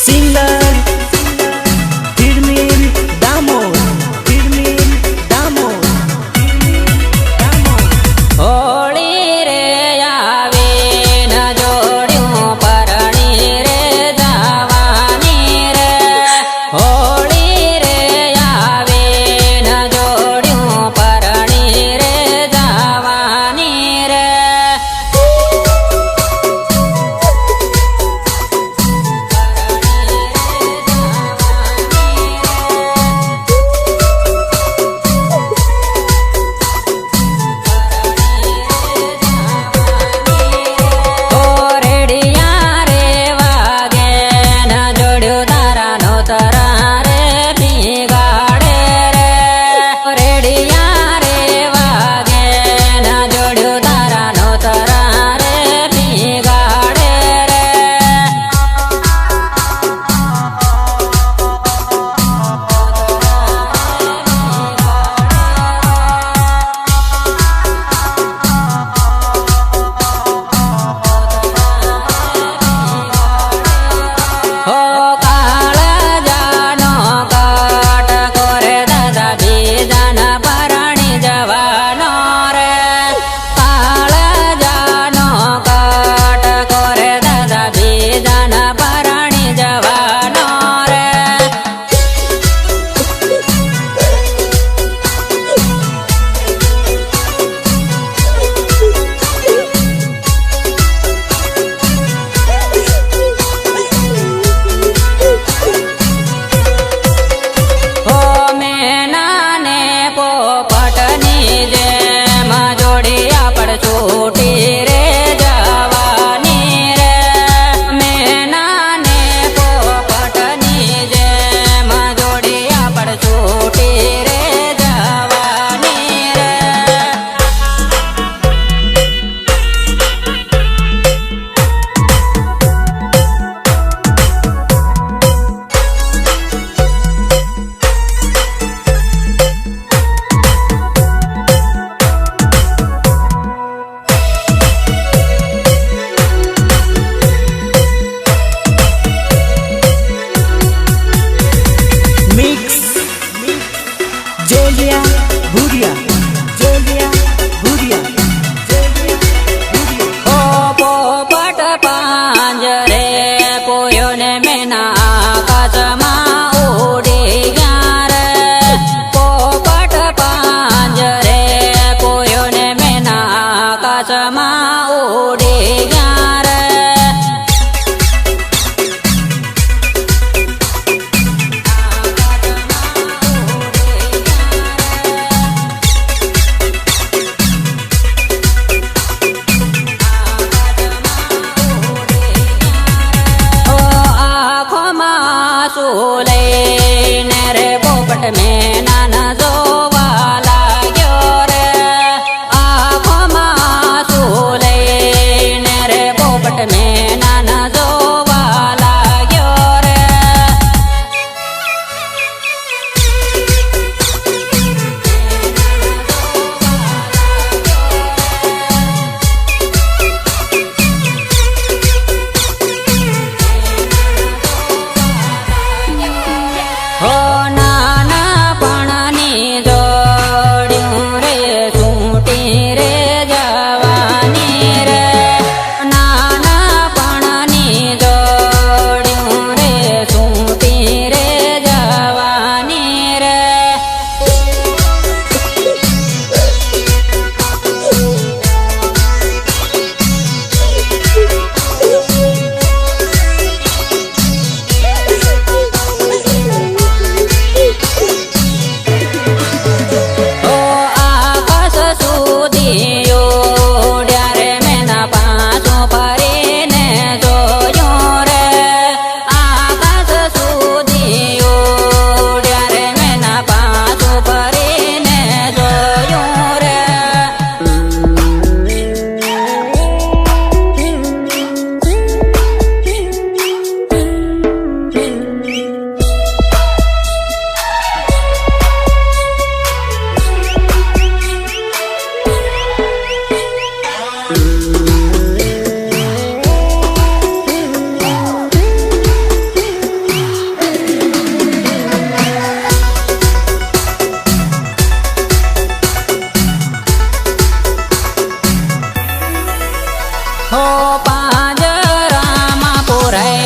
singer હિરમીન દામોદ, હિરમીન દામોદ, Holi રે આવે ન જોડ્યું પરણી રે જવાની રે હોળી રે આવે ન જોડ્યું પરણી રે જવાની રે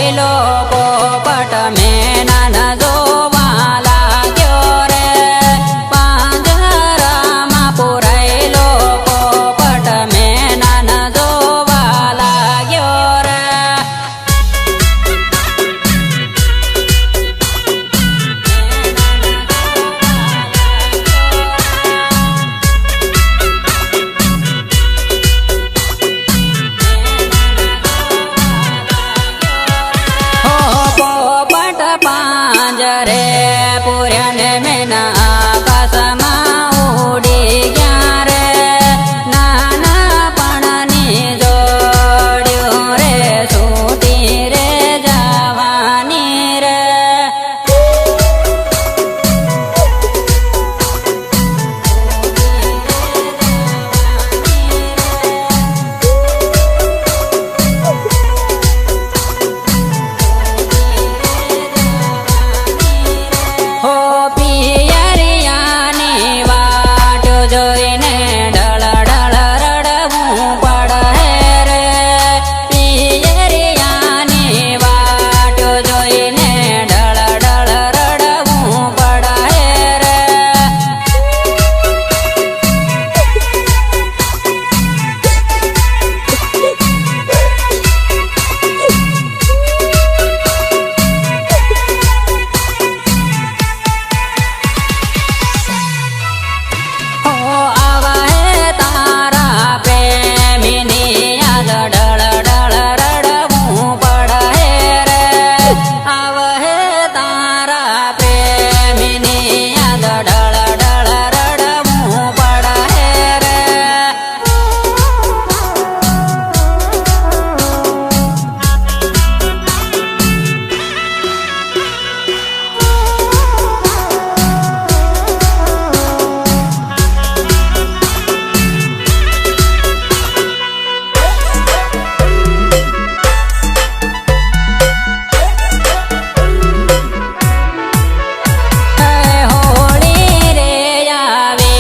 પુરાયેલો પોપટ મેનન જોવા લાગ્યો રે પાંજરામાં પુરાયેલો પોપટ મેનન જોવા લાગ્યો રે પોપટ પાંજરે પૂર્યાને મેના આકાશમાં ઉડી ગયા રે નાના પણની જોડ્યું રે છૂટી રે જવાની રે હો પિયરિયાની વાટ જોઈને ડળ ડળ રડવું પડે રે પિયરિયાની વાટ જોઈને ડળ ડળ રડવું પડે રે હો આવા હે તારા પ્રેમીની યાદ ડળ ડળ રડવું પડે રે આવા હે તારા પ્રેમીની યાદ ડળ ડળ રડવું પડે રે હોળી રે આવે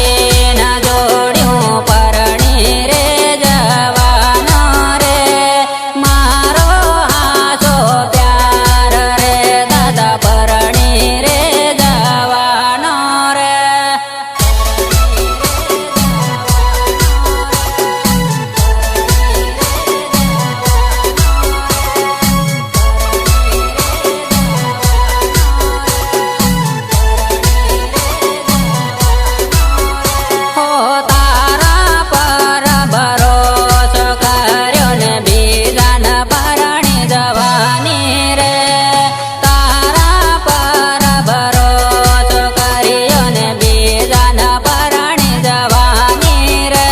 ના જોડ્યું પરણી રે જવાનો રે મારો હાસો પ્યાર રે દાદા પરણી રે જવાનો રે હો તારા પર ભરોસો કર્યો ને બીજાને પરણી જવાની રે તારા પર ભરોસો કર્યો ને બીજાને પરણી જવાની રે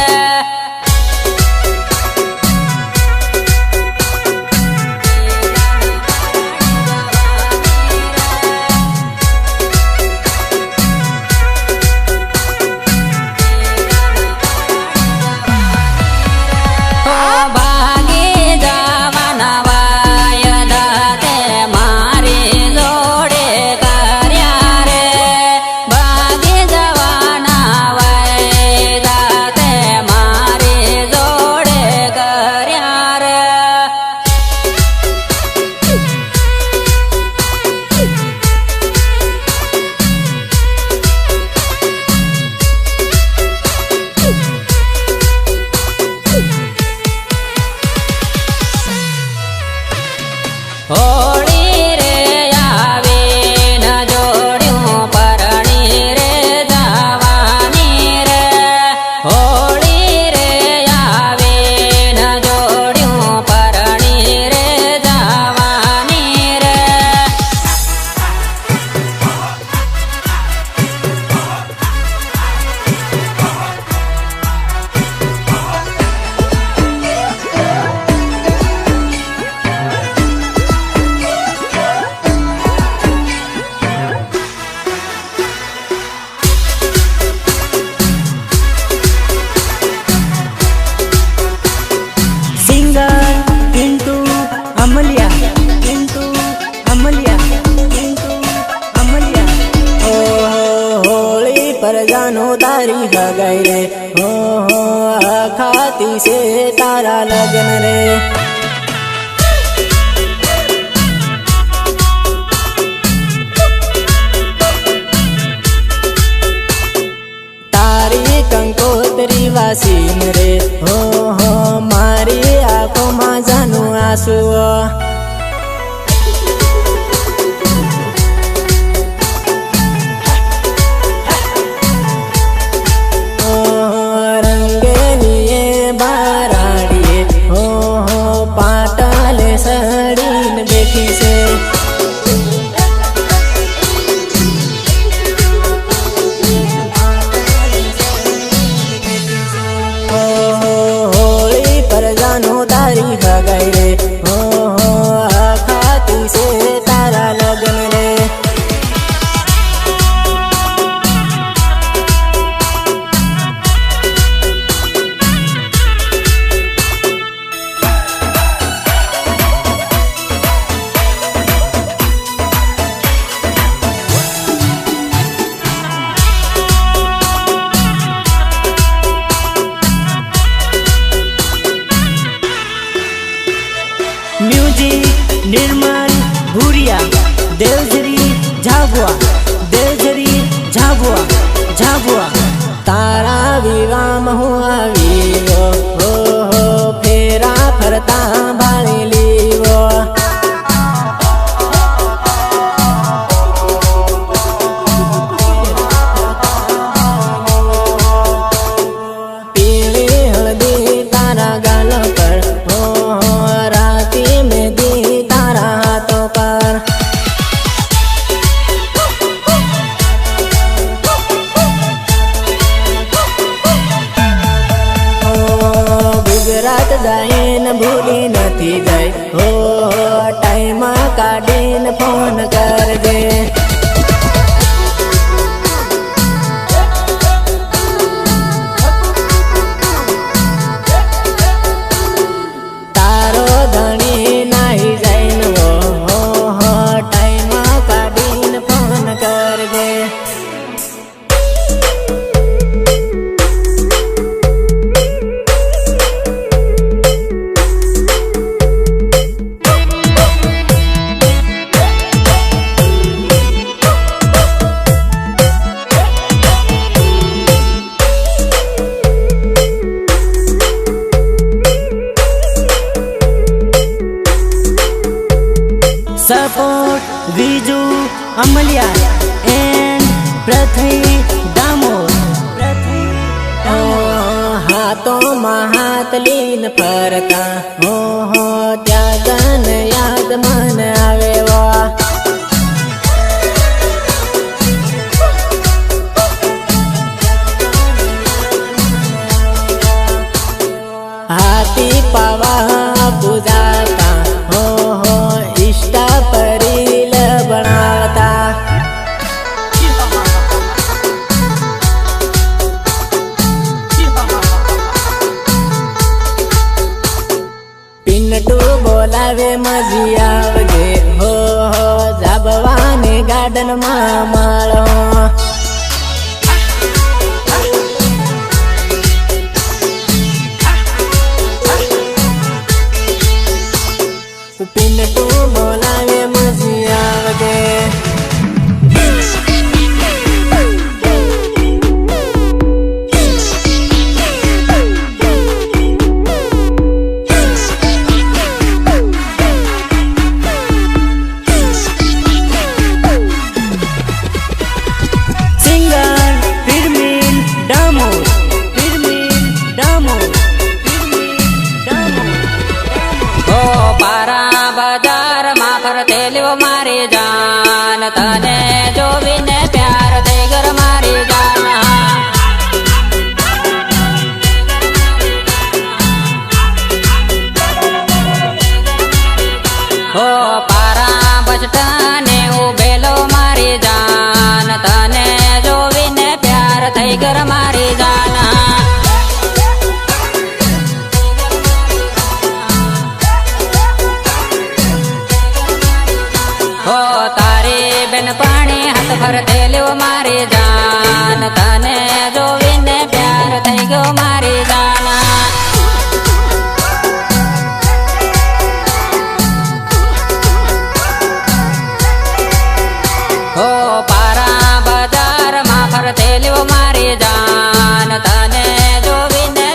હો ભાગી જવાના વાયદા તે મારી જોડે કર્યા રે ભાગી જવાના વાયદા તે મારી જોડે કર્યા રે હોળી રે આવે ન જોડ્યું પરણી રે જવાની રે હોળી રે આવે ન જોડ્યું પરણી રે જવાની રે પરજાનો તારી હગાઈ રે હો ખાતી છે તારા લગ્ન રે સીન રે હો હો મારી આંખોમાં જાનું આંસુ રંગેલીએ બારાડીએ હો હો પાટલે સડીને બેઠી છે હોળી પર જાનો તારી હગાઈ રે હો હો ખાતી છે તારા લગ્ન રે म्यूजिक निर्मल भूरिया देवझरी झाबुआ देवझरी झाबुआ झाबुआ तारा विवाह में हूँ आवीवो हो फेरा फरता भाળી લીવો પીળી હળદી તારા ગાલ પર હો રાતી मेहंदी तारा हाथों पर गुजरात जाइन भूली नथी जाय हो टाइम काढीन फोन करजे तारो धणी नाही जाइन वो हो टाइम काढीन फोन करजे सपोर्ट विजू अमलिया एंड पृथ्वी दामोद हाथों में हाथ लीन फरता हो त्यागन याद मन आवे वा हाथी पावा पूजाता हो इष्टा परील बनाता पिन्नटू बोलावे मजी आवजे हो जाबवाने गार्डन मा माळो पिन्नटू बोलावे मजी आवजे मारी जान तने जोवीने प्यार थई घर मारी जान हो पारा बचटाने उभेलो मारी जान तने जोवीने प्यार थई घर मारी जान हो तारी बेन पानी हाथ भरते ल्यो मारी जान तने जोवीने प्यार थई गयो मारी जान हो पारा बाजार मा फरते ल्यो मारी जान तने जोवीने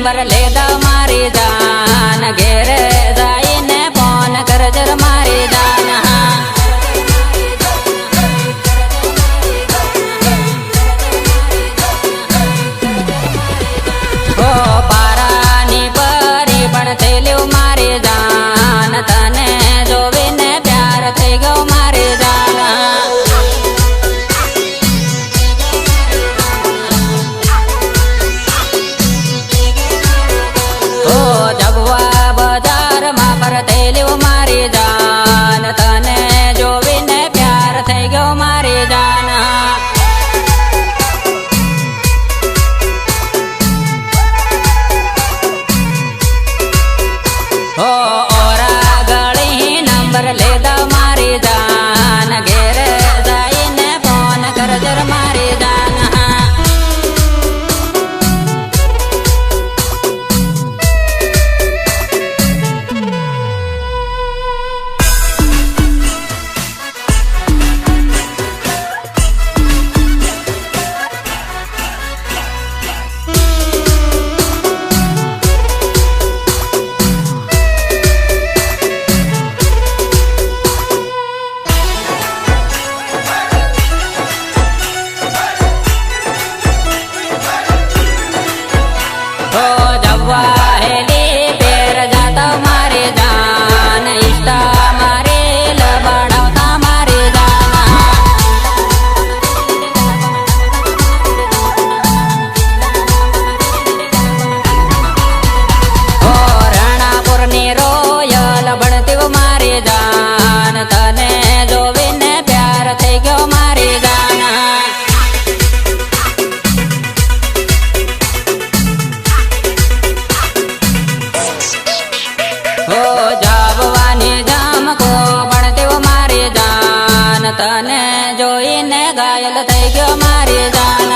નંબર લેતા મારી જાન ઘેરે જઈને ફોન કરજર મારી જાન ઓ પારાની પરી પણ થયેલું મારી જાન તને જોવીને પ્યાર થઈ ગયો મારી જાન ઓ જબવા બજારમાં ફરતેલું મારી જાન તને જોવીને પ્યાર થઈ ગયો મારી જાન ઓ ઓરા ગળી નંબર લેતા મારી જાન ઘેરે જઈને ફોન કરજર મારી જાન ઓ જવા હેલી પેર જાતા મારી જાન ઈષ્ટા મારે લબડાવતા મારી જાન ઓ રણાપુરની રોયલ ભણતી મારી જાન તને જોવીને પ્યાર થઈ ગયો મારી જાન ઓ જાબવાની જામકો ભણતી મારી જાન તને જોઈને ઘાયલ થઈ ગયો મારી જાન